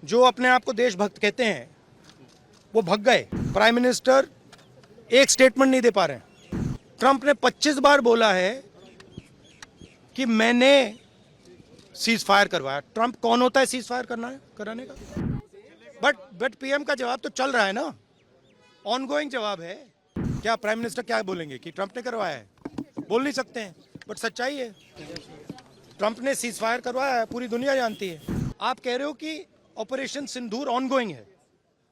जो अपने आप को देशभक्त कहते हैं वो भग गए। प्राइम मिनिस्टर एक स्टेटमेंट नहीं दे पा रहे हैं। ट्रंप ने 25 बार बोला है कि मैंने सीज फायर करवाया। ट्रंप कौन होता है सीज फायर कराने का? बट पीएम का जवाब तो चल रहा है ना, ऑनगोइंग जवाब है। क्या प्राइम मिनिस्टर क्या बोलेंगे कि ट्रंप ने करवाया है? बोल नहीं सकते हैं, बट सच्चाई है। ट्रंप ने सीज फायर करवाया है, पूरी दुनिया जानती है। आप कह रहे हो कि ऑपरेशन सिंदूर ऑनगोइंग है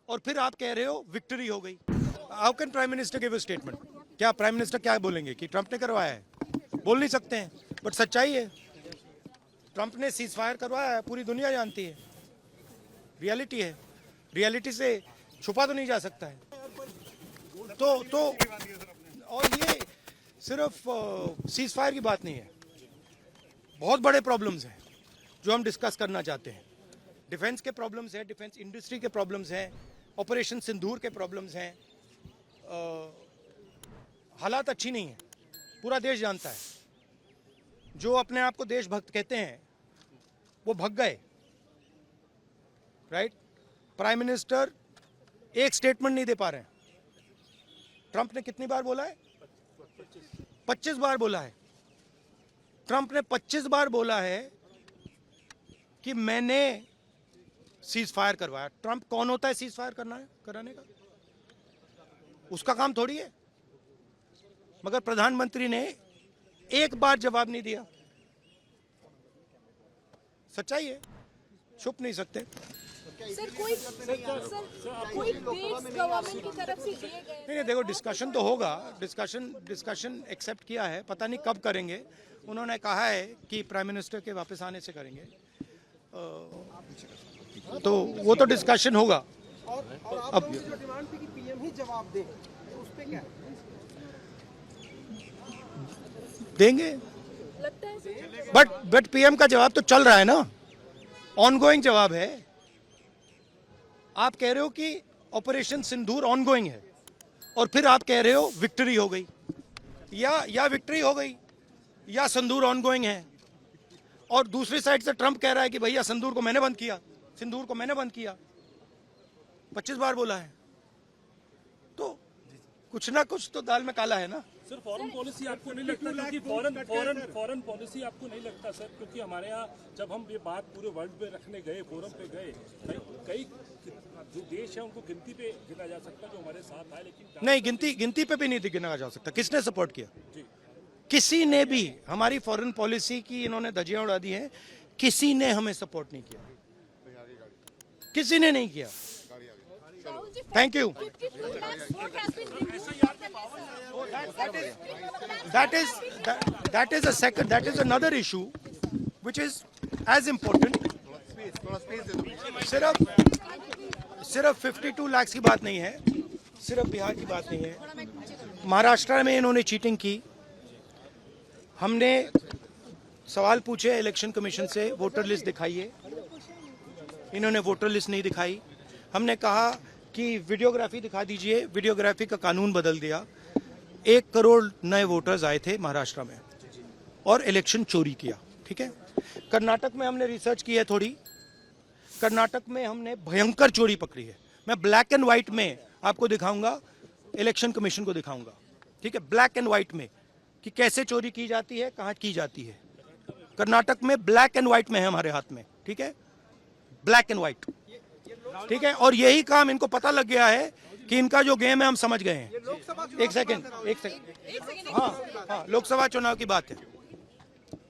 और फिर आप कह रहे हो विक्ट्री हो गई। How can prime minister give a statement? क्या प्राइम मिनिस्टर क्या बोलेंगे कि ट्रंप ने करवाया है? बोल नहीं सकते हैं, बट सच्चाई है। ट्रंप ने सीज फायर करवाया है, पूरी दुनिया जानती है। रियलिटी है, रियलिटी से छुपा तो नहीं जा सकता है। तो और ये सिर्फ सीज फायर की बात नहीं है, बहुत बड़े प्रॉब्लम्स हैं जो हम डिस्कस करना चाहते हैं। डिफेंस के प्रॉब्लम्स हैं, डिफेंस इंडस्ट्री के प्रॉब्लम्स हैं, ऑपरेशन सिंदूर के प्रॉब्लम्स हैं। हालात अच्छी नहीं है, पूरा देश जानता है। जो अपने आप को देशभक्त कहते हैं वो भग गए। राइट? प्राइम मिनिस्टर एक स्टेटमेंट नहीं दे पा रहे हैं। ट्रंप ने कितनी बार बोला है? 25 बार बोला है। ट्रंप ने 25 बार बोला है कि मैंने सीज फायर करवाया। ट्रंप कौन होता है सीज फायर कराने का? उसका काम थोड़ी है। मगर प्रधानमंत्री ने एक बार जवाब नहीं दिया। सच्चाई है, छुप नहीं सकते। सर कोई डेट्स गवर्नमेंट की तरफ से दिए गए? नहीं, देखो डिस्कशन तो होगा। डिस्कशन एक्सेप्ट किया है, पता नहीं कब करेंगे। उन्होंने कहा है कि प्राइम मिनिस्टर के वापस आने से करेंगे। तो वो तो डिस्कशन होगा। अब जो डिमांड थी कि पीएम ही जवाब दे, उस पे क्या देंगे? लगता है बट पीएम का जवाब तो चल रहा है ना, ऑनगोइंग जवाब है। आप कह रहे हो कि ऑपरेशन सिंदूर ऑनगोइंग है और फिर आप कह रहे हो विक्ट्री हो गई। या विक्ट्री हो गई या सिंदूर ऑनगोइंग है। और दूसरी साइड से ट्रंप कह रहा है कि भैया सिंदूर को मैंने बंद किया, सिंदूर को मैंने बंद किया। 25 बार बोला है, तो कुछ ना कुछ तो दाल में काला है ना। सर फॉरेन पॉलिसी आपको नहीं लगता, क्योंकि फॉरेन पॉलिसी आपको नहीं लगता सर, क्योंकि हमारे यहाँ जब हम ये बात पूरे वर्ल्ड में रखने गए, फोरम पे गए, कई जो देश है उनको गिनती पे गिना जा सकता जो हमारे साथ आए, लेकिन नहीं, गिनती पे भी नहीं गिना जा सकता। किसने सपोर्ट किया? किसी ने भी। हमारी फॉरेन पॉलिसी की इन्होंने धज्जियां उड़ा दी हैं। किसी ने हमें सपोर्ट नहीं किया, किसी ने नहीं किया। Thank you. That is another issue which is as important. सिर्फ 52 लाख की बात नहीं है, सिर्फ बिहार की बात नहीं है। महाराष्ट्र में इन्होंने चीटिंग की। हमने सवाल पूछे इलेक्शन कमीशन से, वोटर लिस्ट दिखाइए। इन्होंने वोटर लिस्ट नहीं दिखाई। हमने कहा कि वीडियोग्राफी दिखा दीजिए, वीडियोग्राफी का कानून बदल दिया। 1 करोड़ नए वोटर्स आए थे महाराष्ट्र में और इलेक्शन चोरी किया। ठीक है। कर्नाटक में हमने रिसर्च की है थोड़ी। कर्नाटक में हमने भयंकर चोरी पकड़ी है। मैं ब्लैक एंड व्हाइट में आपको दिखाऊंगा, इलेक्शन कमीशन को दिखाऊंगा। ठीक है, ब्लैक एंड व्हाइट में कि कैसे चोरी की जाती है, कहां की जाती है। कर्नाटक में ब्लैक एंड व्हाइट में है हमारे हाथ में। ठीक है, ब्लैक एंड व्हाइट। ठीक है, और यही काम इनको पता लग गया है कि इनका जो गेम है हम समझ गए हैं। एक सेकंड। हाँ, लोकसभा चुनाव की बात है।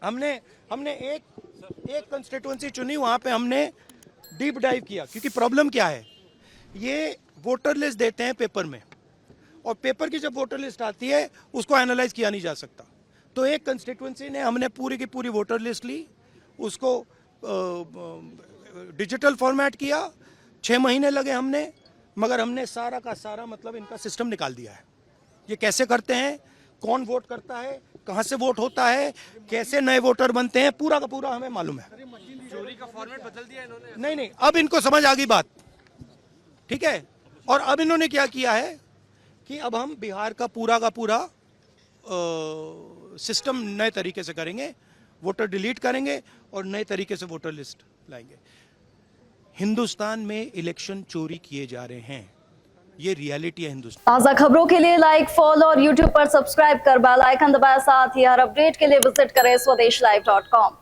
हमने एक कंस्टिट्यूएंसी चुनी, वहां पे हमने डीप डाइव किया। क्योंकि प्रॉब्लम क्या है, ये वोटर लिस्ट देते हैं पेपर में, और पेपर की जब वोटर लिस्ट आती है उसको एनालाइज किया नहीं जा सकता। तो एक कंस्टिट्यूएंसी ने हमने पूरी की पूरी वोटर लिस्ट ली, उसको डिजिटल फॉर्मेट किया। 6 महीने लगे हमने, मगर हमने सारा का सारा मतलब इनका सिस्टम निकाल दिया है। ये कैसे करते हैं, कौन वोट करता है, कहां से वोट होता है, कैसे नए वोटर बनते हैं, पूरा का पूरा हमें मालूम है। चोरी का फॉर्मेट बदल दिया इन्होंने। नहीं, अब इनको समझ आ गई बात। ठीक है, और अब इन्होंने क्या किया है कि अब हम बिहार का पूरा सिस्टम नए तरीके से करेंगे। वोटर डिलीट करेंगे और नए तरीके से वोटर लिस्ट लाएंगे। हिंदुस्तान में इलेक्शन चोरी किए जा रहे हैं। ये रियलिटी है हिंदुस्तान। ताज़ा खबरों के लिए लाइक, फॉलो और यूट्यूब पर सब्सक्राइब कर बेल आइकन दबाएं। साथ ही हर अपडेट के लिए विजिट करें स्वदेशलाइव.com।